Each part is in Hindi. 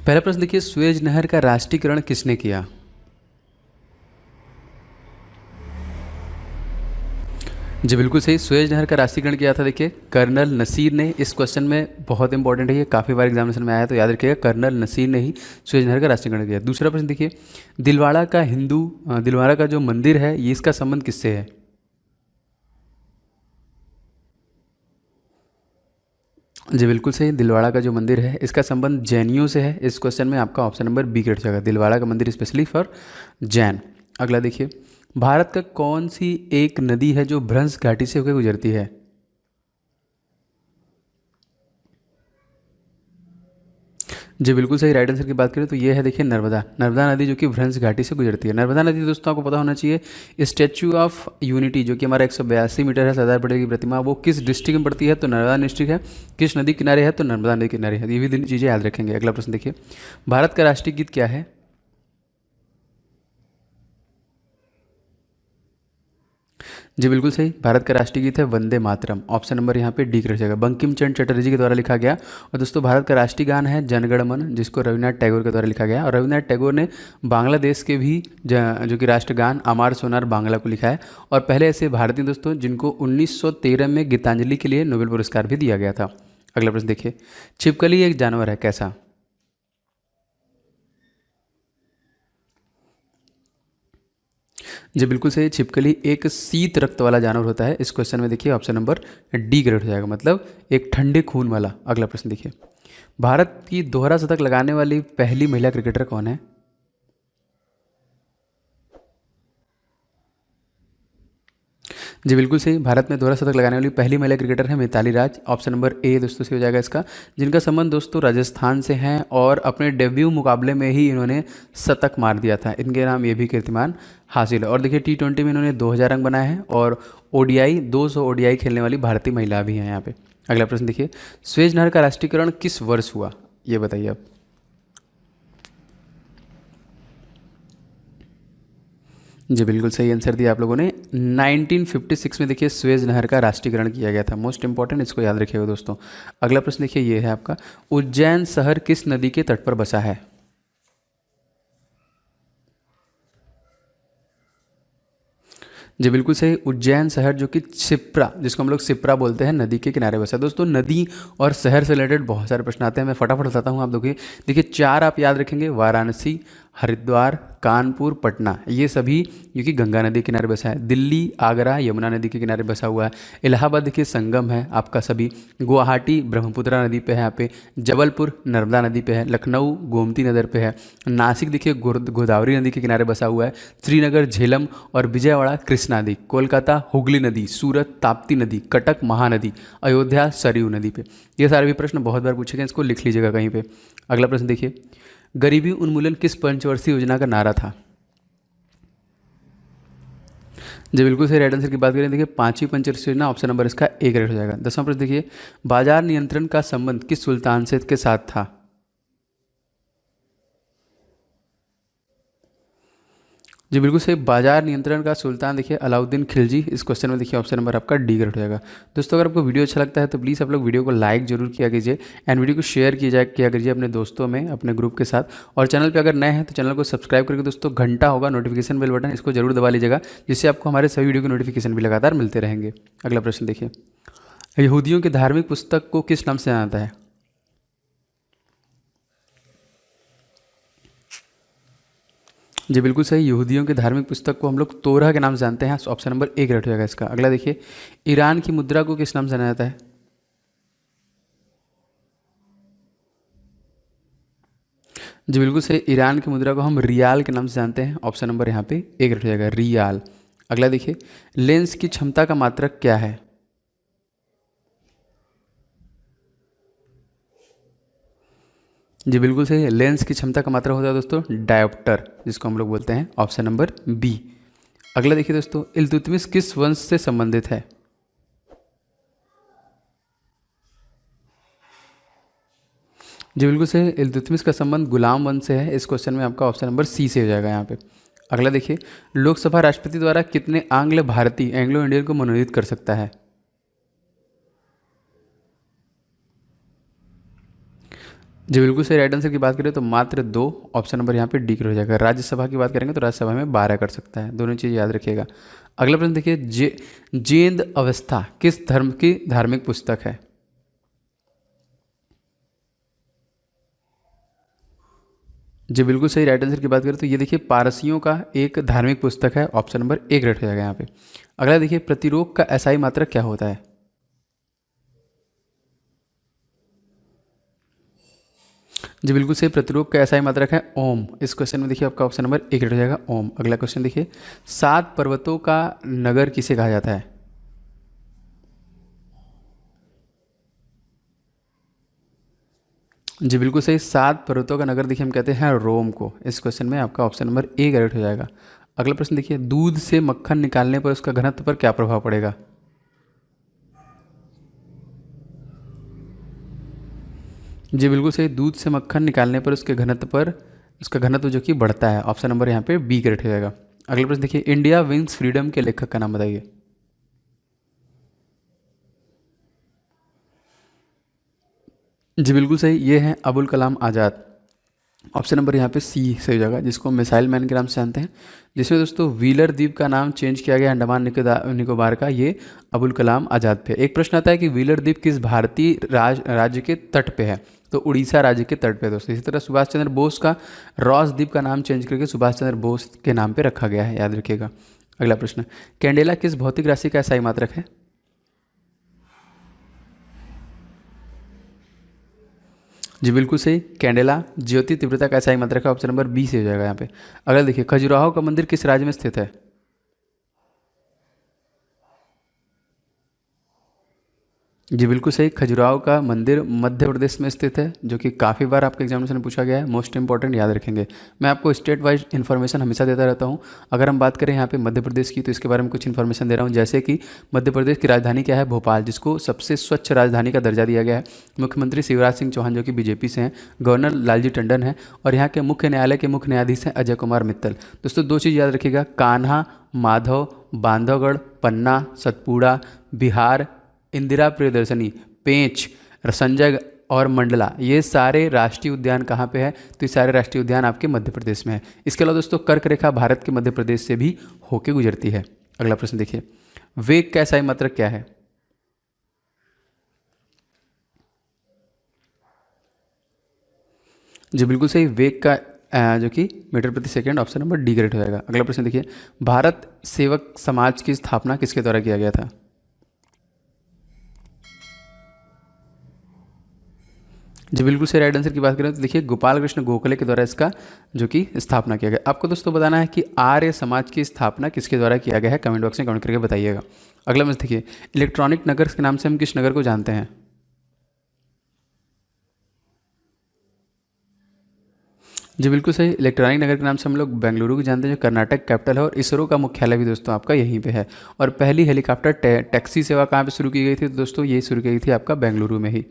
पहला प्रश्न देखिए, सुएज नहर का राष्ट्रीयकरण किसने किया? जी बिल्कुल सही, सुएज नहर का राष्ट्रीयकरण किया था देखिए कर्नल नसीर ने। इस क्वेश्चन में बहुत इंपॉर्टेंट है, ये काफ़ी बार एग्जामिनेशन में आया तो याद रखिएगा, कर्नल नसीर ने ही सुएज नहर का राष्ट्रीयकरण किया। दूसरा प्रश्न देखिए, दिलवाड़ा का जो मंदिर है ये इसका संबंध किससे है? जी बिल्कुल सही, दिलवाड़ा का जो मंदिर है इसका संबंध जैनियों से है। इस क्वेश्चन में आपका ऑप्शन नंबर बी करेक्ट जाएगा, दिलवाड़ा का मंदिर स्पेशली फॉर जैन। अगला देखिए, भारत का कौन सी एक नदी है जो भ्रंश घाटी से होकर गुजरती है? जी बिल्कुल सही, राइट आंसर की बात करें तो ये है देखिए नर्मदा। नर्मदा नदी जो कि भ्रंश घाटी से गुजरती है। नर्मदा नदी दोस्तों आपको पता होना चाहिए, स्टैच्यू ऑफ यूनिटी जो कि हमारा 182 मीटर है, सरदार पटेल की प्रतिमा, वो किस डिस्ट्रिक्ट में पड़ती है? तो नर्मदा डिस्ट्रिक्ट है। किस नदी किनारे है? तो नर्मदा नदी किनारे है। ये भी चीज़ें याद रखेंगे। अगला प्रश्न देखिए, भारत का राष्ट्रीय गीत क्या है? जी बिल्कुल सही, भारत का राष्ट्रीय गीत है वंदे मातरम। ऑप्शन नंबर यहाँ पे डी कर जाएगा, बंकिम चंद्र चटर्जी के द्वारा लिखा गया। और दोस्तों भारत का राष्ट्रीय गान है जनगण मन, जिसको रविन्द्रनाथ टैगोर के द्वारा लिखा गया। और रविन्द्रनाथ टैगोर ने बांग्लादेश के भी जो कि राष्ट्रगान अमार सोनार बांग्ला को लिखा है। और पहले ऐसे भारतीय दोस्तों जिनको 1913 में गीतांजलि के लिए नोबेल पुरस्कार भी दिया गया था। अगला प्रश्न देखिए, छिपकली एक जानवर है, कैसा? जी बिल्कुल सही, छिपकली एक शीत रक्त वाला जानवर होता है। इस क्वेश्चन में देखिए ऑप्शन नंबर डी करेक्ट हो जाएगा, मतलब एक ठंडे खून वाला। अगला प्रश्न देखिए, भारत की दोहरा शतक लगाने वाली पहली महिला क्रिकेटर कौन है? जी बिल्कुल सही, भारत में दोहरा शतक लगाने वाली पहली महिला क्रिकेटर है मिताली राज। ऑप्शन नंबर ए दोस्तों से हो जाएगा इसका, जिनका संबंध दोस्तों राजस्थान से हैं और अपने डेब्यू मुकाबले में ही इन्होंने शतक मार दिया था। इनके नाम ये भी कीर्तिमान हासिल है। और देखिए T20 में इन्होंने 2000 रन बनाए हैं और ओडीआई 200 ओडीआई खेलने वाली भारतीय महिला भी हैं यहाँ पे। अगला प्रश्न देखिए, सुएज नहर का राष्ट्रीयकरण किस वर्ष हुआ, ये बताइए आप। जी बिल्कुल सही आंसर दिया आप लोगों ने, 1956 में देखिए सुएज नहर का राष्ट्रीयकरण किया गया था। मोस्ट इंपॉर्टेंट, इसको याद रखिएगा दोस्तों। अगला प्रश्न देखिए, ये है आपका, उज्जैन शहर किस नदी के तट पर बसा है? जी बिल्कुल सही, उज्जैन शहर जो कि शिप्रा, जिसको हम लोग शिप्रा बोलते हैं, नदी के किनारे बसा है। दोस्तों नदी और शहर से रिलेटेड बहुत सारे प्रश्न आते हैं, मैं फटाफट बताता हूँ आप लोग। देखिए चार आप याद रखेंगे, वाराणसी, हरिद्वार, कानपुर, पटना, ये सभी जो कि गंगा नदी के किनारे बसा है। दिल्ली, आगरा यमुना नदी के किनारे बसा हुआ है। इलाहाबाद देखिए संगम है आपका सभी। गुवाहाटी ब्रह्मपुत्रा नदी पे है यहाँ पे। जबलपुर नर्मदा नदी पे है। लखनऊ गोमती नदी पे है। नासिक देखिए गोदावरी नदी के किनारे बसा हुआ है। श्रीनगर झेलम और विजयवाड़ा कृष्णा नदी। कोलकाता हुगली नदी। सूरत ताप्ती नदी। कटक महानदी। अयोध्या सरयू नदी पे। ये सारे भी प्रश्न बहुत बार पूछे गए, इसको लिख लीजिएगा कहीं पे। अगला प्रश्न देखिए, गरीबी उन्मूलन किस पंचवर्षीय योजना का नारा था? जी बिल्कुल सही, राइट आंसर की बात करें देखिए पांचवी पंचवर्षीय योजना, ऑप्शन नंबर इसका ए करेक्ट हो जाएगा। 10वां प्रश्न देखिए, बाजार नियंत्रण का संबंध किस सुल्तान से के साथ था? जी बिल्कुल सही, बाजार नियंत्रण का सुल्तान देखिए अलाउद्दीन खिलजी। इस क्वेश्चन में देखिए ऑप्शन नंबर आपका डी करेक्ट हो जाएगा। दोस्तों अगर आपको वीडियो अच्छा लगता है तो प्लीज़ आप लोग वीडियो को लाइक जरूर किया कीजिए एंड वीडियो को शेयर किया कीजिए अपने दोस्तों में, अपने ग्रुप के साथ। और चैनल पे अगर नए हैं तो चैनल को सब्सक्राइब करके दोस्तों घंटा होगा नोटिफिकेशन बेल बटन, इसको जरूर दबा लीजिएगा, जिससे आपको हमारे सभी वीडियो के नोटिफिकेशन भी लगातार मिलते रहेंगे। अगला प्रश्न देखिए, यहूदियों की धार्मिक पुस्तक को किस नाम से जाना जाता है? जी बिल्कुल सही, यहूदियों की धार्मिक पुस्तक को हम लोग तोरह के नाम से जानते हैं। ऑप्शन नंबर ए करेक्ट हो जाएगा इसका। अगला देखिए, ईरान की मुद्रा को किस नाम से जाना जाता है? जी बिल्कुल सही, ईरान की मुद्रा को हम रियाल के नाम से जानते हैं। ऑप्शन नंबर यहाँ पे ए करेक्ट हो जाएगा, रियाल। अगला देखिए, लेंस की क्षमता का मात्रक क्या है? जी बिल्कुल सही, लेंस की क्षमता का मात्रक होता है दोस्तों डायोप्टर, जिसको हम लोग बोलते हैं। Option number B. अगला देखिए दोस्तों, इल्तुतमिश किस वंश से संबंधित है? जी बिल्कुल सही, इल्तुतमिश का संबंध गुलाम वंश से है। इस क्वेश्चन में आपका ऑप्शन नंबर सी से हो जाएगा यहाँ पे। अगला देखिए, लोकसभा राष्ट्रपति द्वारा कितने आंग्ल भारतीय एंग्लो इंडियन को मनोनीत कर सकता है? जी बिल्कुल सही। राइट आंसर की बात करें तो मात्र 2, ऑप्शन नंबर यहाँ पे डी हो जाएगा। राज्यसभा की बात करेंगे तो राज्यसभा में 12 कर सकता है, दोनों चीज़ याद रखिएगा। अगला प्रश्न देखिए, जेंद अवस्था किस धर्म की धार्मिक पुस्तक है? जी बिल्कुल सही। राइट आंसर की बात करें तो ये देखिए पारसियों का एक धार्मिक पुस्तक है, ऑप्शन नंबर ए ग्रेड हो जाएगा यहाँ पे। अगला देखिए, प्रतिरोध का एसआई मात्रक क्या होता है? जी बिल्कुल सही। प्रतिरूप का एसआई मात्रक है ओम। इस क्वेश्चन में देखिए आपका ऑप्शन नंबर एक हो जाएगा ओम। अगला क्वेश्चन देखिए, 7 पर्वतों का नगर किसे कहा जाता है? जी बिल्कुल सही। 7 पर्वतों का नगर देखिए हम कहते हैं रोम को। इस क्वेश्चन में आपका ऑप्शन नंबर ए करेक्ट हो जाएगा। अगला प्रश्न देखिए, दूध से मक्खन निकालने पर उसका घनत्व पर क्या प्रभाव पड़ेगा? जी बिल्कुल सही। दूध से मक्खन निकालने पर उसका घनत्व जो कि बढ़ता है, ऑप्शन नंबर यहाँ पे बी करेक्ट हो जाएगा। अगला प्रश्न देखिए, इंडिया विंस फ्रीडम के लेखक का नाम बताइए। जी बिल्कुल सही। ये हैं अबुल कलाम आज़ाद। ऑप्शन नंबर यहाँ पे सी सही हो जाएगा, जिसको मिसाइल मैन के नाम से जानते हैं। जिसमें दोस्तों व्हीलर द्वीप का नाम चेंज किया गया अंडमान निकोबार का, ये अबुल कलाम आज़ाद पे। एक प्रश्न आता है कि व्हीलर द्वीप किस भारतीय राज्य के तट पे है? तो उड़ीसा राज्य के तट पे दोस्तों। इसी तरह सुभाष चंद्र बोस का रॉस द्वीप का नाम चेंज करके सुभाष चंद्र बोस के नाम पे रखा गया है, याद रखिएगा। अगला प्रश्न, कैंडेला किस भौतिक राशि का एसआई मात्रक है? जी बिल्कुल सही। कैंडेला ज्योति तीव्रता का एसआई मात्रक है, ऑप्शन नंबर बी से हो जाएगा यहाँ पे। अगला देखिए, खजुराहो का मंदिर किस राज्य में स्थित है? जी बिल्कुल सही। खजुराहो का मंदिर मध्य प्रदेश में स्थित है, जो कि काफ़ी बार आपके एग्जामिनेशन में पूछा गया है। मोस्ट इंपॉर्टेंट याद रखेंगे। मैं आपको स्टेट वाइज इन्फॉर्मेशन हमेशा देता रहता हूँ। अगर हम बात करें यहाँ पे मध्य प्रदेश की, तो इसके बारे में कुछ इन्फॉर्मेशन दे रहा हूँ। जैसे कि मध्य प्रदेश की राजधानी क्या है? भोपाल, जिसको सबसे स्वच्छ राजधानी का दर्जा दिया गया है। मुख्यमंत्री शिवराज सिंह चौहान जो कि बीजेपी से हैं, गवर्नर लालजी टंडन है, और यहाँ के मुख्य न्यायालय के मुख्य न्यायाधीश हैं अजय कुमार मित्तल। दोस्तों दो चीज़ याद रखिएगा, कान्हा, माधव, बांधवगढ़, पन्ना, सतपुड़ा, बिहार, इंदिरा प्रियदर्शनी, पेंच, संजय और मंडला, ये सारे राष्ट्रीय उद्यान कहाँ पे है? तो ये सारे राष्ट्रीय उद्यान आपके मध्य प्रदेश में है। इसके अलावा दोस्तों कर्क रेखा भारत के मध्य प्रदेश से भी होके गुजरती है। अगला प्रश्न देखिए, वेग का एसआई मात्रक क्या है? जी बिल्कुल सही। वेग का जो कि मीटर प्रति second, option number D correct हो जाएगा। अगला प्रश्न देखिए, भारत सेवक समाज की स्थापना किसके द्वारा किया गया था? जी बिल्कुल सही। राइट आंसर की बात करें तो देखिए गोपाल कृष्ण गोखले के द्वारा इसका जो कि स्थापना किया गया। आपको दोस्तों बताना है कि आर्य समाज की स्थापना किसके द्वारा किया गया है, कमेंट बॉक्स में कमेंट करके बताइएगा। अगला मैच देखिए, इलेक्ट्रॉनिक नगर के नाम से हम किस नगर को जानते हैं? जी बिल्कुल सही। इलेक्ट्रॉनिक नगर के नाम से हम लोग बेंगलुरु को जानते हैं, जो कर्नाटक कैपिटल है, और इसरो का मुख्यालय भी दोस्तों आपका यहीं पे है। और पहली हेलीकॉप्टर टैक्सी सेवा कहाँ पे शुरू की गई थी? तो दोस्तों ये शुरू की गई थी आपका बेंगलुरु में ही।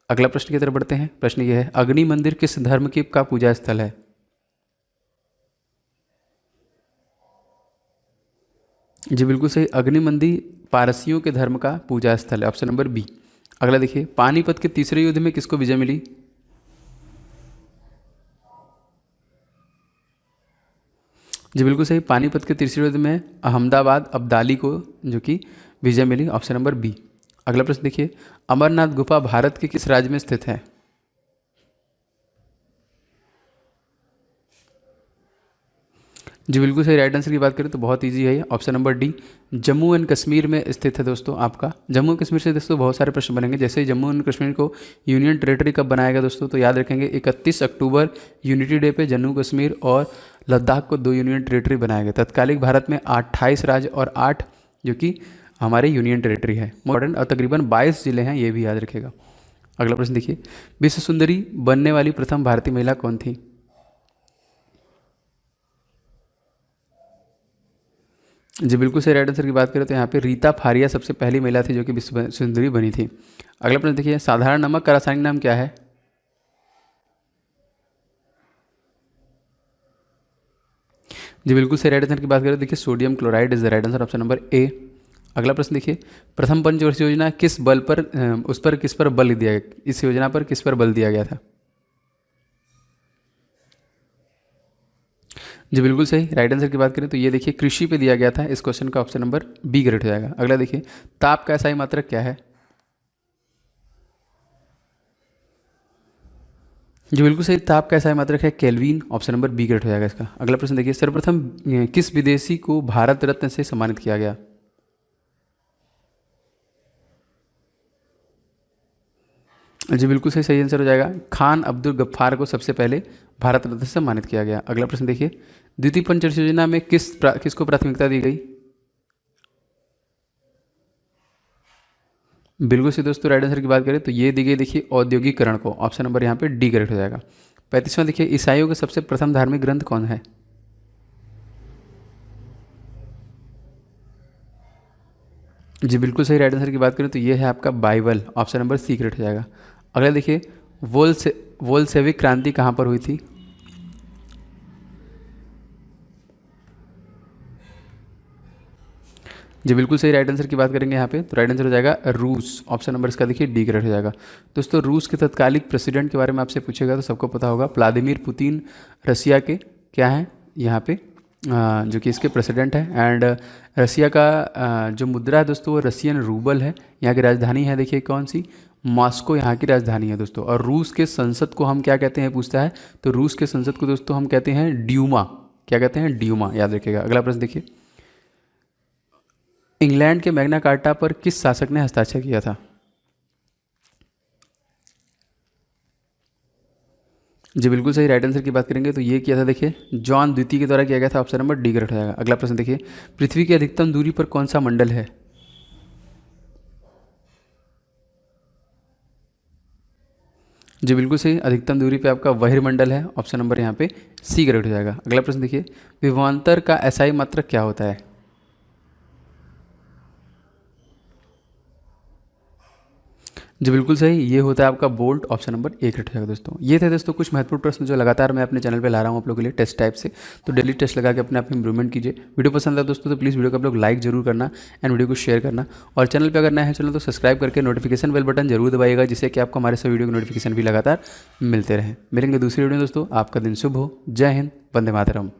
अगला प्रश्न की तरफ बढ़ते हैं। प्रश्न ये है, अग्नि मंदिर किस धर्म की का पूजा स्थल है? जी बिल्कुल सही। अग्नि मंदिर पारसियों के धर्म का पूजा स्थल है, ऑप्शन नंबर बी। अगला देखिए, पानीपत के तीसरे युद्ध में किसको विजय मिली? जी बिल्कुल सही। पानीपत के तीसरे युद्ध में अहमदाबाद अब्दाली को जो कि विजय मिली, ऑप्शन नंबर बी। अगला प्रश्न देखिए, अमरनाथ गुफा भारत के किस राज्य में स्थित है? जी बिल्कुल सही। राइट आंसर की बात करें तो बहुत इजी है ये, option number D, Jammu and Kashmir में स्थित है दोस्तों आपका। जम्मू कश्मीर से दोस्तों बहुत सारे प्रश्न बनेंगे। जैसे ही जम्मू एंड कश्मीर को यूनियन टेरेटरी कब बनाया गया दोस्तों, तो याद रखेंगे 31 अक्टूबर यूनिटी डे पे जम्मू कश्मीर और लद्दाख को 2 यूनियन टेरेटरी बनाया गया। तत्कालिक भारत में 28 राज्य और 8 जो कि हमारे यूनियन टेरेटरी है मॉडर्न, और तकरीबन 22 जिले हैं, ये भी याद रखेगा। अगला प्रश्न देखिए, विश्व सुंदरी बनने वाली प्रथम भारतीय महिला कौन थी? जी बिल्कुल सही। राइट आंसर की बात करें तो यहाँ पे रीता फारिया सबसे पहली महिला थी जो कि विश्व सुंदरी बनी थी। अगला प्रश्न देखिए, साधारण नमक का रासायनिक नाम क्या है? जी बिल्कुल सही। राइट आंसर की बात करें तो देखिए sodium chloride is the right answer, option number A. अगला प्रश्न देखिए, प्रथम पंचवर्षीय योजना किस बल पर उस पर किस पर बल दिया गया, इस योजना पर किस पर बल दिया गया था? जी बिल्कुल सही। राइट आंसर की बात करें तो ये देखिए कृषि पे दिया गया था। इस क्वेश्चन का ऑप्शन नंबर बी करेक्ट हो जाएगा। अगला देखिए, ताप का SI मात्रक क्या है? जी बिल्कुल सही। ताप का SI मात्रक है kelvin. Option number B correct हो जाएगा इसका। अगला प्रश्न देखिए, सर्वप्रथम किस विदेशी को भारत रत्न से सम्मानित किया गया? जी बिल्कुल सही, सही आंसर हो जाएगा। खान अब्दुल गफ्फार को सबसे पहले भारत रत्न से सम्मानित किया गया। अगला प्रश्न देखिए, द्वितीय पंचवर्षीय योजना में किसको प्राथमिकता दी गई? बिल्कुल सही दोस्तों। राइट आंसर की बात करें तो ये दी गई देखिए औद्योगिकरण को। ऑप्शन नंबर यहाँ पे डी करेक्ट हो जाएगा। 35वां देखिए, ईसाइयों का सबसे प्रथम धार्मिक ग्रंथ कौन है? जी बिल्कुल सही। राइट आंसर की बात करें तो ये है आपका बाइबल। ऑप्शन नंबर सी करेक्ट हो जाएगा। अगला देखिए, वोल्सेविक क्रांति कहाँ पर हुई थी? जी बिल्कुल सही। राइट आंसर की बात करेंगे यहाँ पे तो राइट आंसर हो जाएगा रूस। ऑप्शन नंबर इसका देखिए डी करेक्ट हो जाएगा। दोस्तों, रूस के तत्कालिक प्रेसिडेंट के बारे में आपसे पूछेगा तो सबको पता होगा, व्लादिमीर पुतिन रसिया के क्या हैं यहाँ पे, जो कि इसके प्रेसिडेंट है। एंड रसिया का जो मुद्रा है दोस्तों वो रसियन रूबल है। यहाँ की राजधानी है देखिए कौन सी, मॉस्को यहाँ की राजधानी है दोस्तों। और रूस के संसद को हम क्या कहते हैं पूछता है, तो रूस के संसद को दोस्तों हम कहते हैं ड्यूमा। क्या कहते हैं? ड्यूमा, याद रखिएगा। अगला प्रश्न देखिए, इंग्लैंड के मैग्ना कार्टा पर किस शासक ने हस्ताक्षर किया था? जी बिल्कुल सही। राइट आंसर की बात करेंगे तो ये किया था देखिए जॉन द्वितीय के द्वारा किया गया था। ऑप्शन नंबर डी करेक्ट हो जाएगा। अगला प्रश्न देखिए, पृथ्वी की अधिकतम दूरी पर कौन सा मंडल है? जी बिल्कुल सही। अधिकतम दूरी पे आपका बहिर्मंडल है। ऑप्शन नंबर यहाँ पे सी करेक्ट हो जाएगा। अगला प्रश्न देखिए, विभवांतर का SI मात्रक क्या होता है? जी बिल्कुल सही। ये होता है आपका bolt. Option number A correct हो जाएगा दोस्तों। ये थे दोस्तों कुछ महत्वपूर्ण प्रश्न जो लगातार मैं अपने चैनल पे ला रहा हूँ आप लोगों के लिए टेस्ट टाइप से। तो डेली टेस्ट लगा के अपने आप इंप्रूवमेंट कीजिए। वीडियो पसंद है दोस्तों तो प्लीज़ वीडियो को आप लोग लाइक जरूर करना एंड वीडियो को शेयर करना। और चैनल पर अगर नया है चैनल तो सब्सक्राइब करके नोटिफिकेशन बेल बटन जरूर दबाइएगा, जिससे कि आपको हमारे सभी वीडियो की नोटिफिकेशन भी लगातार मिलते रहें। मिलेंगे दूसरी वीडियो में दोस्तों। आपका दिन शुभ हो। जय हिंद, वंदे मातरम।